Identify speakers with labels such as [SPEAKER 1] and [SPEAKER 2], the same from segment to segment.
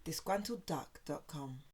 [SPEAKER 1] disgruntledduck.com.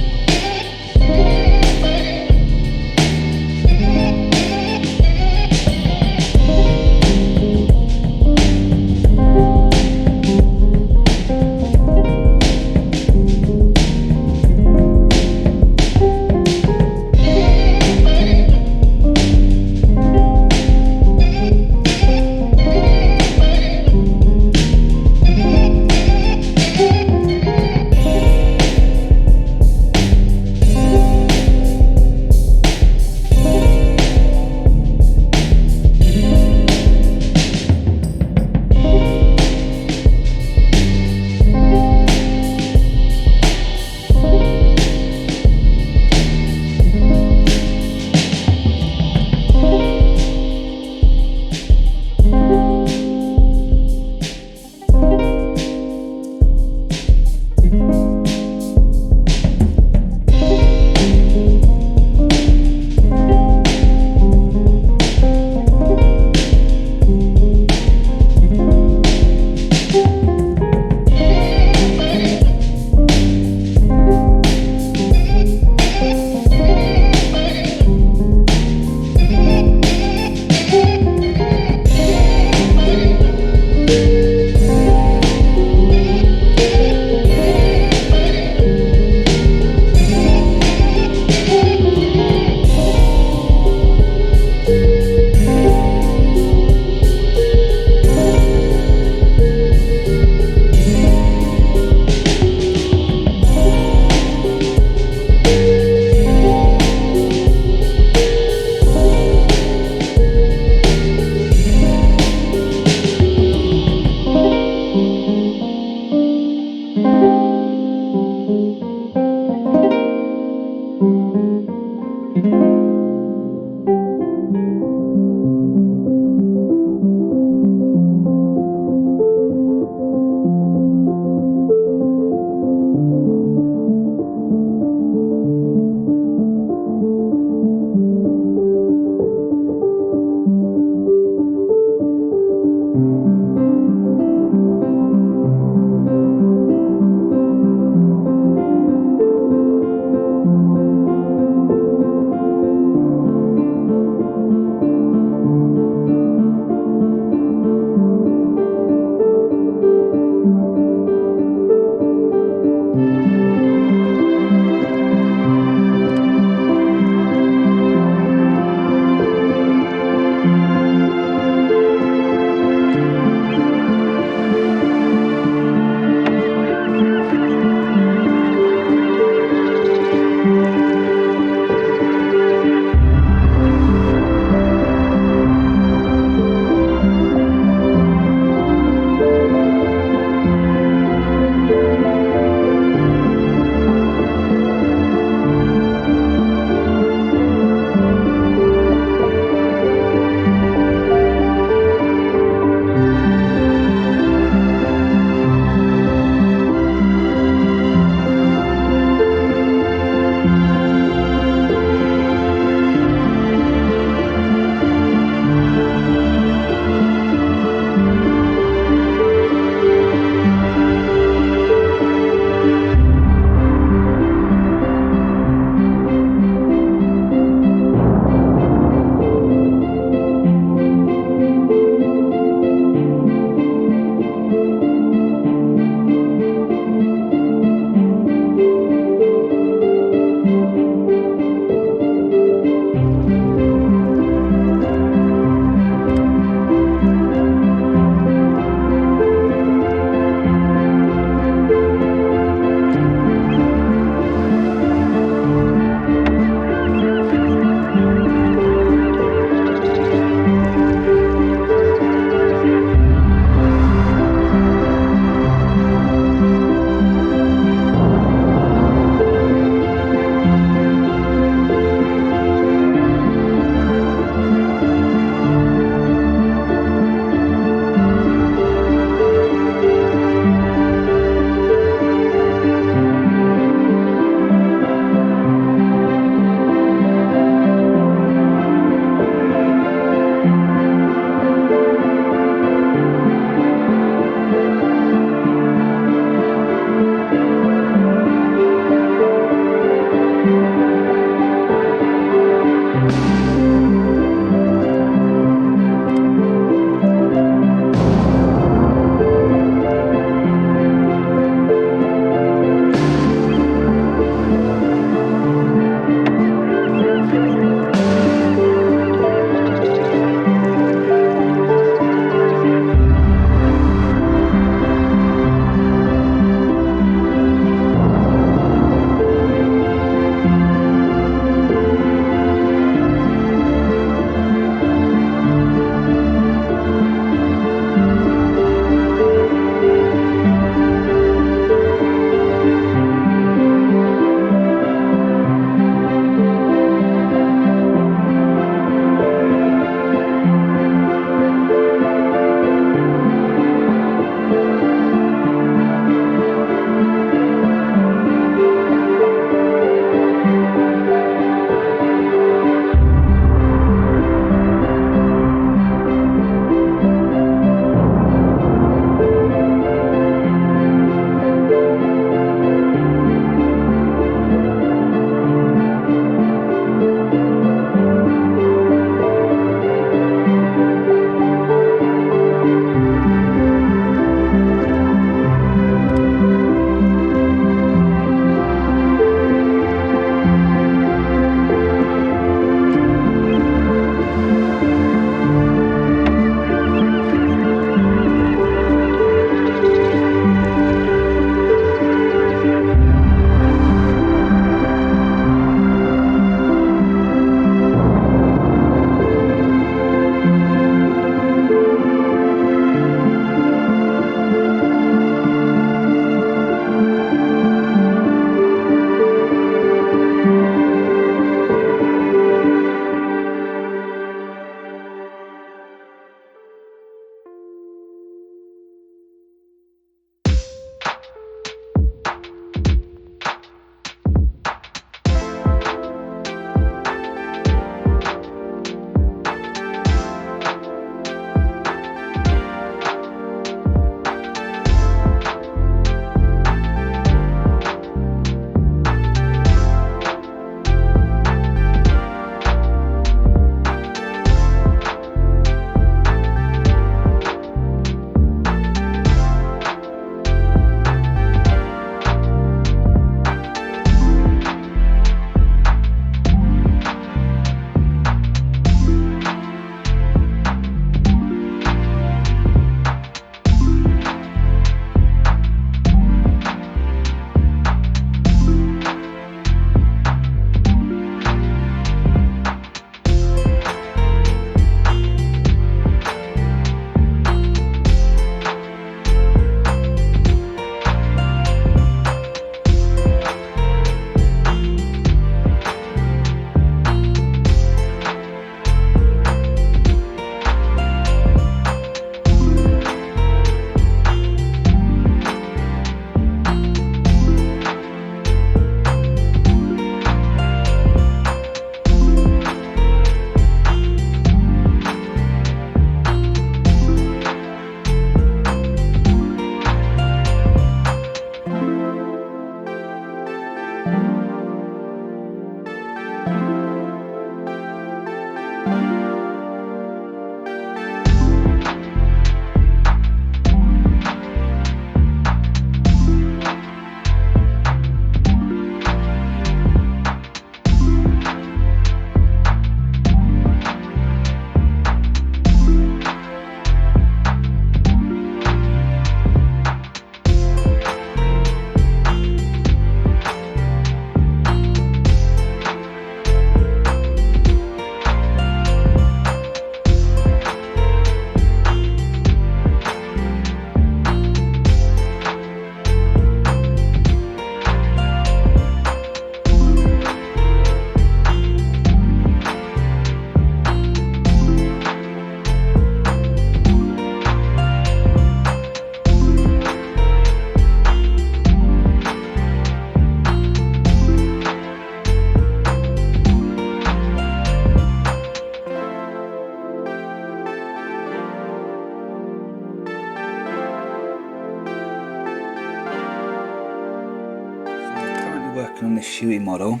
[SPEAKER 1] Working on this Huey model,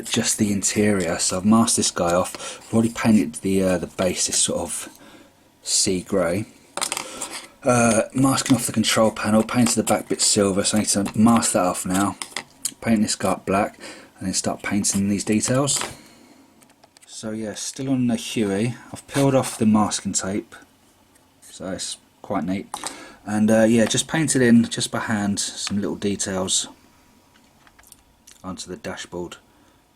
[SPEAKER 1] just the interior. So I've masked this guy off. I've already painted the base this sort of sea grey. Masking off the control panel, painted the back bit silver, so I need to mask that off now. Paint this guy up black, and then start painting these details. So yeah, still on the Huey. I've peeled off the masking tape, so it's quite neat. And yeah, just painted in, just by hand, some little details onto the dashboard.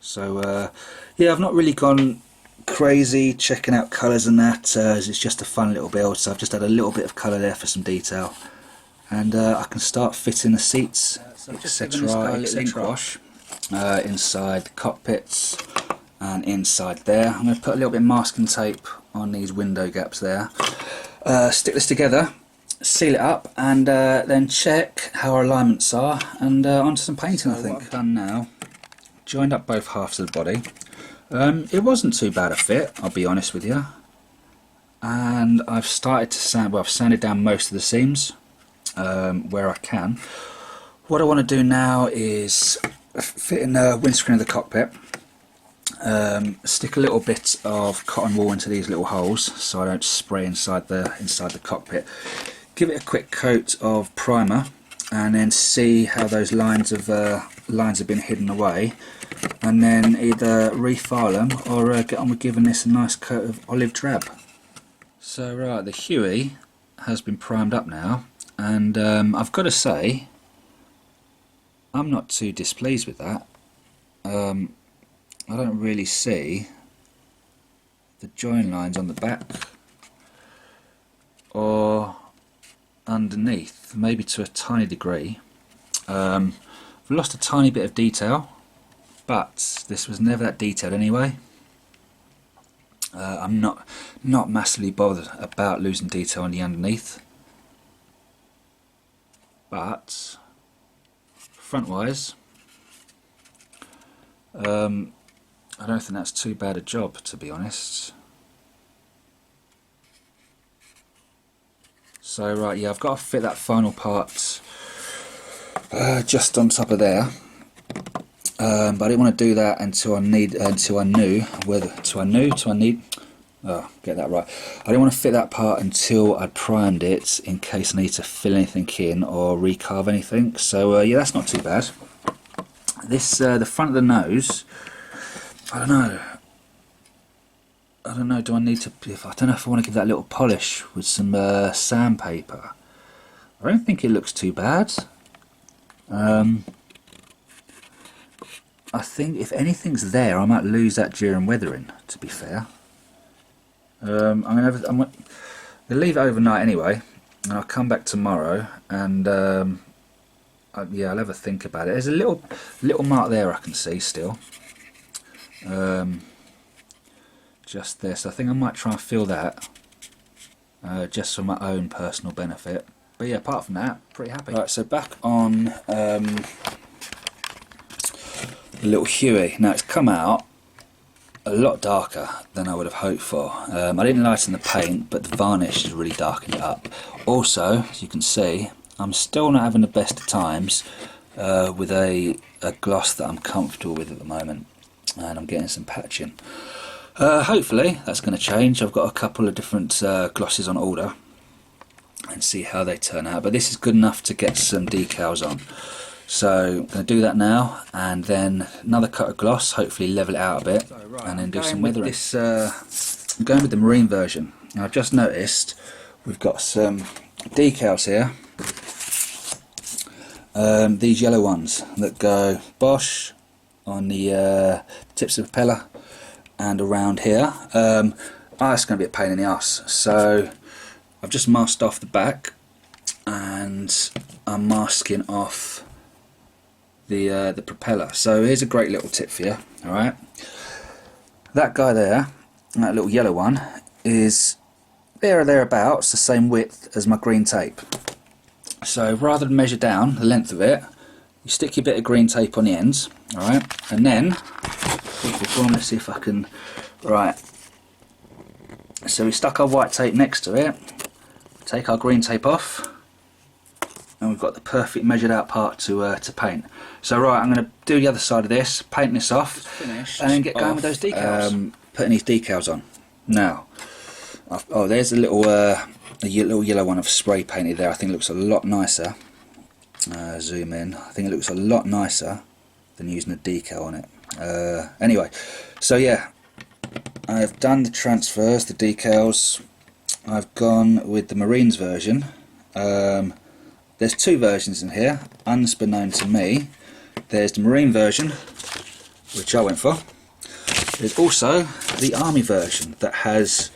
[SPEAKER 1] So yeah, I've not really gone crazy checking out colours and that, as it's just a fun little build. So I've just had a little bit of colour there for some detail, and I can start fitting the seats, etc., etc. wash inside the cockpits and inside there. I'm going to put a little bit of masking tape on these window gaps there, stick this together, seal it up, and then check how our alignments are, and onto some painting. I think what I've done now, joined up both halves of the body. It wasn't too bad a fit, I'll be honest with you, and I've started to sand. Well, I've sanded down most of the seams where I can. What I want to do now is fit in the windscreen of the cockpit, stick a little bit of cotton wool into these little holes so I don't spray inside the cockpit. Give it a quick coat of primer, and then see how those lines have been hidden away, and then either refile them or get on with giving this a nice coat of olive drab. So right, the Huey has been primed up now, and I've got to say I'm not too displeased with that. I don't really see the join lines on the back or underneath, maybe to a tiny degree. I've lost a tiny bit of detail, but this was never that detailed anyway. I'm not massively bothered about losing detail on the underneath, but front wise, I don't think that's too bad a job, to be honest. So right, yeah, I've got to fit that final part just on top of there, but I didn't want to do that until I knew whether get that right. I didn't want to fit that part until I primed it, in case I need to fill anything in or recarve anything. So yeah, that's not too bad. This the front of the nose, I don't know. Do I need to? I don't know if I want to give that a little polish with some sandpaper. I don't think it looks too bad. I think if anything's there, I might lose that during weathering, to be fair. I'm gonna leave it overnight anyway, and I'll come back tomorrow, and yeah, I'll have a think about it. There's a little mark there I can see still, just there. So I think I might try and fill that, just for my own personal benefit. But yeah, apart from that, pretty happy. Right, so back on the little Huey. Now it's come out a lot darker than I would have hoped for. I didn't lighten the paint, but the varnish has really darkened it up. Also, as you can see, I'm still not having the best of times with a gloss that I'm comfortable with at the moment, and I'm getting some patching. Hopefully that's going to change. I've got a couple of different glosses on order, and see how they turn out, but this is good enough to get some decals on. So I'm going to do that now, and then another coat of gloss, hopefully level it out a bit, and then do some weathering. I'm going with the marine version. Now I've just noticed we've got some decals here, these yellow ones that go Bosch on the tips of the propeller and around here. It's going to be a pain in the ass, so I've just masked off the back, and I'm masking off the propeller. So here's a great little tip for you. Alright, that guy there, that little yellow one, is there or thereabouts the same width as my green tape. So rather than measure down the length of it, you stick your bit of green tape on the ends, alright, and then, let's see if I can, right, so we stuck our white tape next to it, take our green tape off, and we've got the perfect measured out part to paint. So right, I'm going to do the other side of this, paint this off, and then get going with those decals. Putting these decals on. Now, there's a little yellow one I've spray painted there. I think it looks a lot nicer. Zoom in. I think it looks a lot nicer than using a decal on it. Anyway, so yeah, I've done the transfers, the decals. I've gone with the Marines version. There's two versions in here, unbeknown to me. There's the Marine version, which I went for. There's also the Army version that has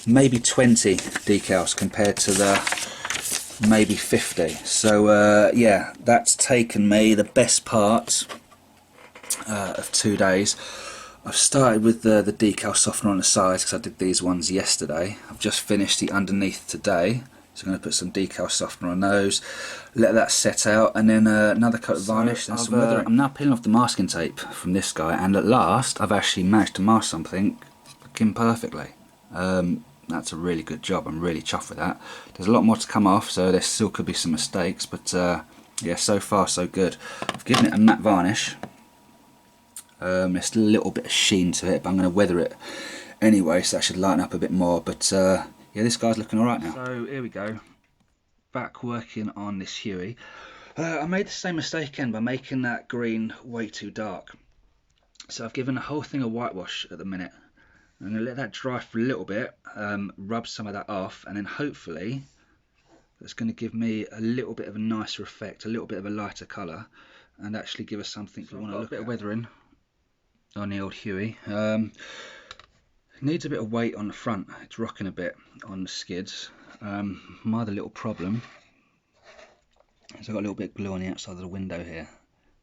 [SPEAKER 1] maybe 20 decals compared to the maybe 50. So yeah, that's taken me the best part of 2 days. I've started with the decal softener on the sides because I did these ones yesterday. I've just finished the underneath today. So I'm going to put some decal softener on those, let that set out, and then another coat of varnish and some weathering. I'm now peeling off the masking tape from this guy, and at last I've actually managed to mask something fucking perfectly. That's a really good job. I'm really chuffed with that. There's a lot more to come off, so there still could be some mistakes, but yeah, so far so good. I've given it a matte varnish. There's still a little bit of sheen to it, but I'm going to weather it anyway, so that should lighten up a bit more. But yeah, this guy's looking alright now. So here we go, back working on this Huey. I made the same mistake again by making that green way too dark. So I've given the whole thing a whitewash at the minute. I'm going to let that dry for a little bit, rub some of that off, and then hopefully that's going to give me a little bit of a nicer effect, a little bit of a lighter colour, and actually give us something we want to look at. A bit of weathering on the old Huey. Needs a bit of weight on the front. It's rocking a bit on the skids. My other little problem is I've got a little bit of glue on the outside of the window here.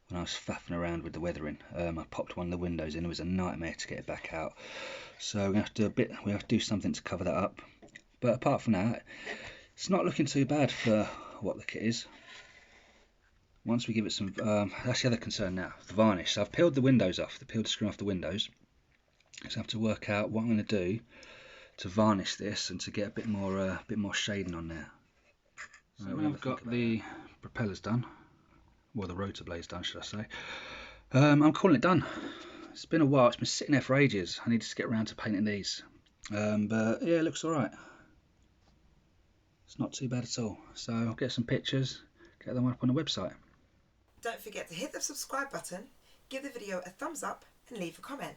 [SPEAKER 1] When I was faffing around with the weathering, I popped one of the windows in. It was a nightmare to get it back out. So we have to do something to cover that up. But apart from that, it's not looking too bad for what the kit is. Once we give it some, that's the other concern now, the varnish. So I've peeled the windows off, peeled the screen off the windows. So I have to work out what I'm going to do to varnish this and to get a bit more shading on there. So we've got the propellers done, or the rotor blades done, should I say. I'm calling it done. It's been a while. It's been sitting there for ages. I need to get around to painting these. But yeah, it looks alright. It's not too bad at all. So I'll get some pictures, get them up on the website.
[SPEAKER 2] Don't forget to hit the subscribe button, give the video a thumbs up and leave a comment.